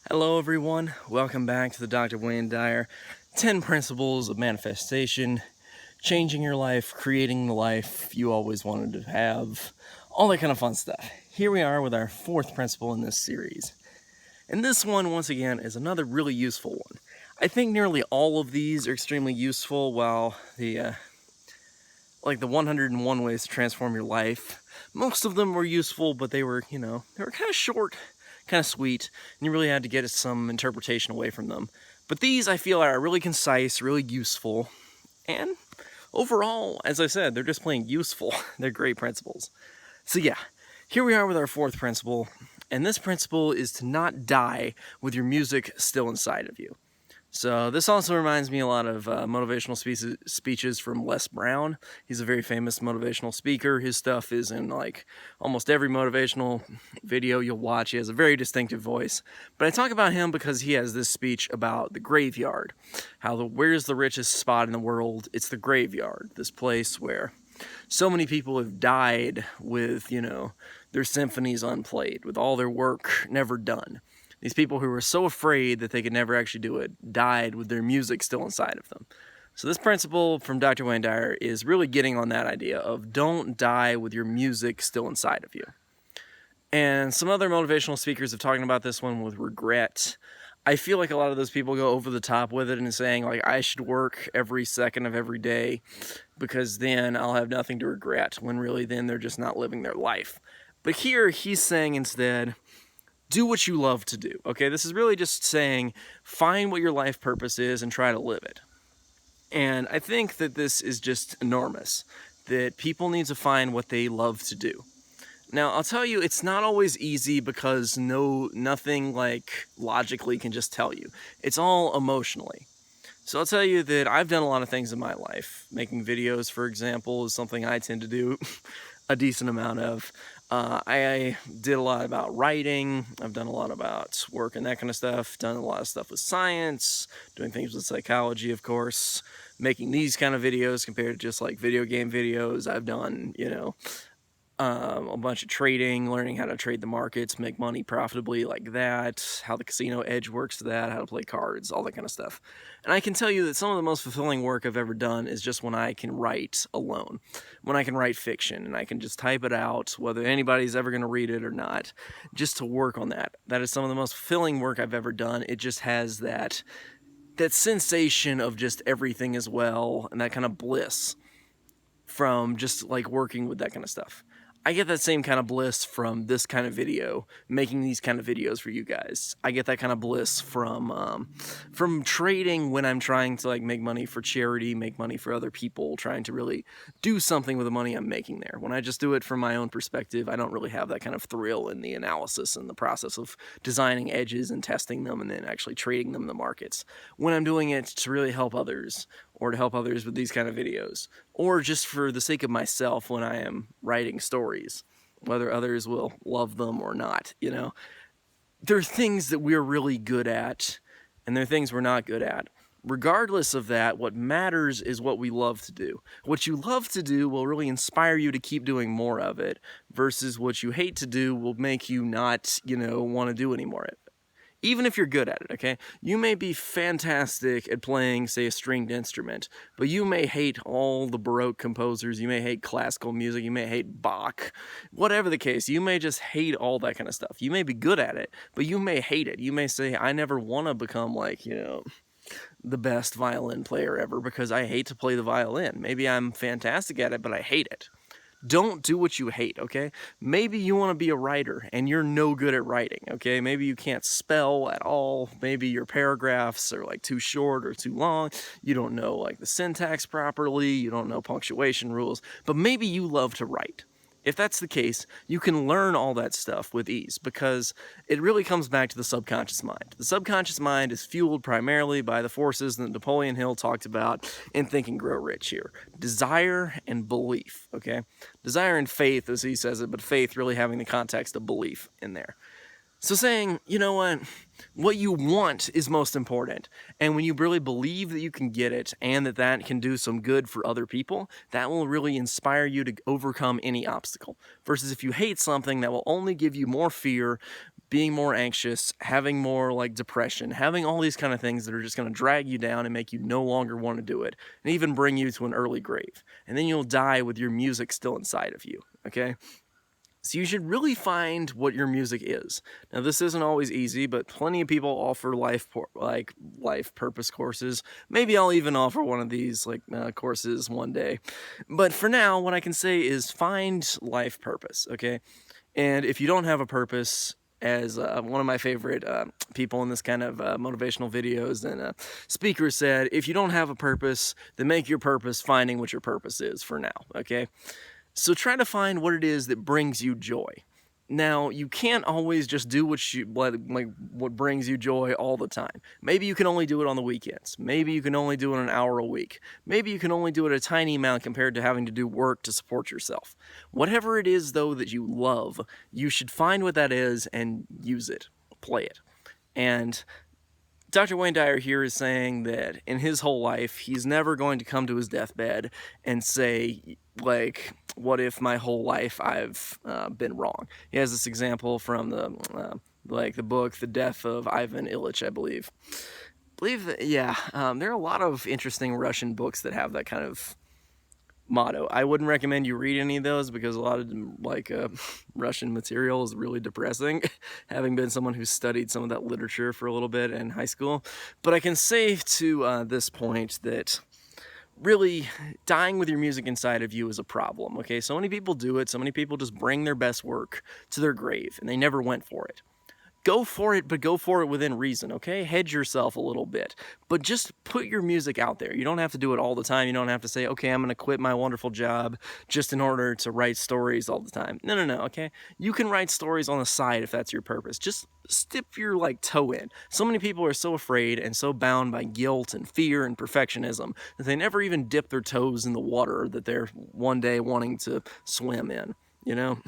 Hello everyone, welcome back to the Dr. Wayne Dyer 10 Principles of Manifestation, changing your life, creating the life you always wanted to have, all that kind of fun stuff. Here we are with our fourth principle in this series. And this one, once again, is another really useful one. I think nearly all of these are extremely useful, while the 101 ways to transform your life, most of them were useful, but they were kind of short, kind of sweet, and you really had to get some interpretation away from them. But these, I feel, are really concise, really useful, and overall, as I said, they're just plain useful. They're great principles. So yeah, here we are with our fourth principle, and this principle is to not die with your music still inside of you. So this also reminds me a lot of motivational speeches from Les Brown. He's a very famous motivational speaker. His stuff is in like almost every motivational video you'll watch. He has a very distinctive voice. But I talk about him because he has this speech about the graveyard. Where's the richest spot in the world? It's the graveyard. This place where so many people have died with, their symphonies unplayed, with all their work never done. These people who were so afraid that they could never actually do it died with their music still inside of them. So this principle from Dr. Wayne Dyer is really getting on that idea of don't die with your music still inside of you. And some other motivational speakers have talked about this one with regret. I feel like a lot of those people go over the top with it and saying, like, I should work every second of every day because then I'll have nothing to regret, when really then they're just not living their life. But here he's saying instead, do what you love to do, okay? This is really just saying, find what your life purpose is and try to live it. And I think that this is just enormous, that people need to find what they love to do. Now, I'll tell you, it's not always easy because nothing like logically can just tell you. It's all emotionally. So I'll tell you that I've done a lot of things in my life. Making videos, for example, is something I tend to do a decent amount of. I did a lot about writing. I've done a lot about work and that kind of stuff. Done a lot of stuff with science, doing things with psychology, of course. Making these kind of videos compared to just like video game videos. I've done, a bunch of trading, learning how to trade the markets, make money profitably like that, how the casino edge works to that, how to play cards, all that kind of stuff. And I can tell you that some of the most fulfilling work I've ever done is just when I can write alone, when I can write fiction and I can just type it out, whether anybody's ever going to read it or not, just to work on that. That is some of the most fulfilling work I've ever done. It just has that sensation of just everything as well, and that kind of bliss from just like working with that kind of stuff. I get that same kind of bliss from this kind of video, making these kind of videos for you guys. I get that kind of bliss from trading when I'm trying to like make money for charity, make money for other people, trying to really do something with the money I'm making there. When I just do it from my own perspective, I don't really have that kind of thrill in the analysis and the process of designing edges and testing them and then actually trading them in the markets. When I'm doing it to really help others, or to help others with these kind of videos, or just for the sake of myself when I am writing stories, whether others will love them or not, There are things that we're really good at, and there are things we're not good at. Regardless of that, what matters is what we love to do. What you love to do will really inspire you to keep doing more of it, versus what you hate to do will make you not, want to do any more of it. Even if you're good at it, okay? You may be fantastic at playing, say, a stringed instrument, but you may hate all the Baroque composers, you may hate classical music, you may hate Bach, whatever the case, you may just hate all that kind of stuff. You may be good at it, but you may hate it. You may say, I never want to become like, the best violin player ever because I hate to play the violin. Maybe I'm fantastic at it, but I hate it. Don't do what you hate, okay? Maybe you want to be a writer and you're no good at writing, okay? Maybe you can't spell at all. Maybe your paragraphs are like too short or too long. You don't know like the syntax properly. You don't know punctuation rules. But maybe you love to write. If that's the case, you can learn all that stuff with ease because it really comes back to the subconscious mind. The subconscious mind is fueled primarily by the forces that Napoleon Hill talked about in Think and Grow Rich here. Desire and belief, okay? Desire and faith, as he says it, but faith really having the context of belief in there. So saying, you know what you want is most important. And when you really believe that you can get it and that that can do some good for other people, that will really inspire you to overcome any obstacle. Versus if you hate something, that will only give you more fear, being more anxious, having more like depression, having all these kind of things that are just going to drag you down and make you no longer want to do it, and even bring you to an early grave. And then you'll die with your music still inside of you, okay? So you should really find what your music is. Now this isn't always easy, but plenty of people offer life purpose courses. Maybe I'll even offer one of these courses one day. But for now, what I can say is find life purpose, okay? And if you don't have a purpose, as one of my favorite people in this kind of motivational videos and speakers said, if you don't have a purpose, then make your purpose finding what your purpose is for now, okay? So try to find what it is that brings you joy. Now, you can't always just do what brings you joy all the time. Maybe you can only do it on the weekends. Maybe you can only do it an hour a week. Maybe you can only do it a tiny amount compared to having to do work to support yourself. Whatever it is, though, that you love, you should find what that is and use it. Play it. And Dr. Wayne Dyer here is saying that in his whole life, he's never going to come to his deathbed and say, like, what if my whole life I've been wrong? He has this example from the book, The Death of Ivan Ilyich, I believe. There are a lot of interesting Russian books that have that kind of motto. I wouldn't recommend you read any of those because a lot of Russian material is really depressing, having been someone who studied some of that literature for a little bit in high school. But I can say to this point that really dying with your music inside of you is a problem, okay? So many people do it. So many people just bring their best work to their grave and they never went for it. Go for it, but go for it within reason, okay? Hedge yourself a little bit, but just put your music out there. You don't have to do it all the time. You don't have to say, okay, I'm going to quit my wonderful job just in order to write stories all the time. No, okay? You can write stories on the side if that's your purpose. Just dip your toe in. So many people are so afraid and so bound by guilt and fear and perfectionism that they never even dip their toes in the water that they're one day wanting to swim in, you know?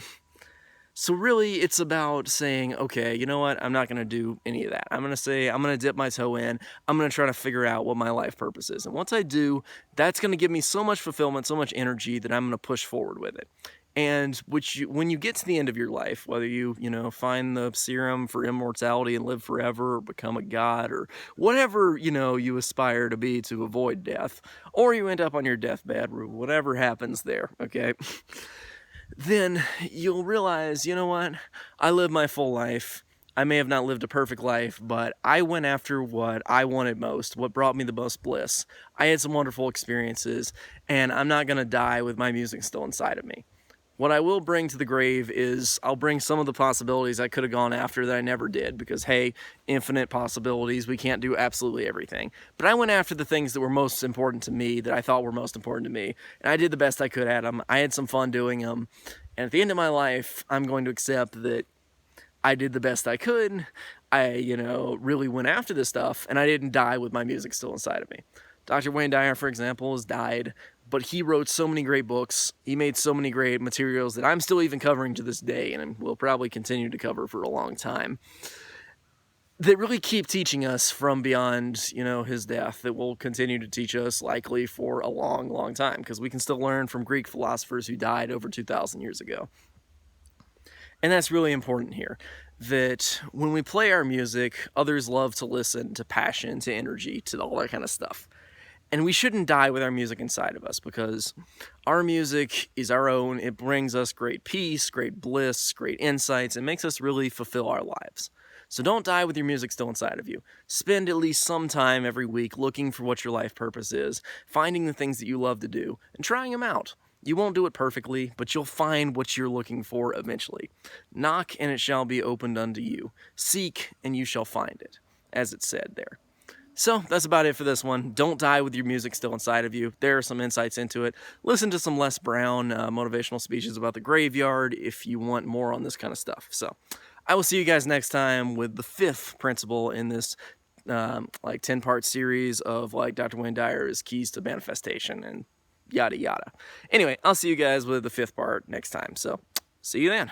So really, it's about saying, okay, you know what? I'm not going to do any of that. I'm going to say, I'm going to dip my toe in. I'm going to try to figure out what my life purpose is. And once I do, that's going to give me so much fulfillment, so much energy that I'm going to push forward with it. And when you get to the end of your life, whether you find the serum for immortality and live forever, or become a god, or whatever, you aspire to be to avoid death, or you end up on your deathbed, or whatever happens there, okay? Then you'll realize, you know what? I lived my full life. I may have not lived a perfect life, but I went after what I wanted most, what brought me the most bliss. I had some wonderful experiences, and I'm not going to die with my music still inside of me. What I will bring to the grave is I'll bring some of the possibilities I could have gone after that I never did because, hey, infinite possibilities, we can't do absolutely everything. But I went after the things that were most important to me, that I thought were most important to me, and I did the best I could at them. I had some fun doing them, and at the end of my life, I'm going to accept that I did the best I could. I, really went after this stuff, and I didn't die with my music still inside of me. Dr. Wayne Dyer, for example, has died, but he wrote so many great books. He made so many great materials that I'm still even covering to this day, and will probably continue to cover for a long time, that really keep teaching us from beyond, his death, that will continue to teach us likely for a long, long time, because we can still learn from Greek philosophers who died over 2,000 years ago. And that's really important here, that when we play our music, others love to listen to passion, to energy, to all that kind of stuff. And we shouldn't die with our music inside of us because our music is our own. It brings us great peace, great bliss, great insights. It makes us really fulfill our lives. So don't die with your music still inside of you. Spend at least some time every week looking for what your life purpose is, finding the things that you love to do, and trying them out. You won't do it perfectly, but you'll find what you're looking for eventually. Knock, and it shall be opened unto you. Seek, and you shall find it, as it said there. So that's about it for this one. Don't die with your music still inside of you. There are some insights into it. Listen to some Les Brown motivational speeches about the graveyard if you want more on this kind of stuff. So I will see you guys next time with the 5th principle in this 10-part series of Dr. Wayne Dyer's keys to manifestation and yada yada. Anyway, I'll see you guys with the 5th part next time. So see you then.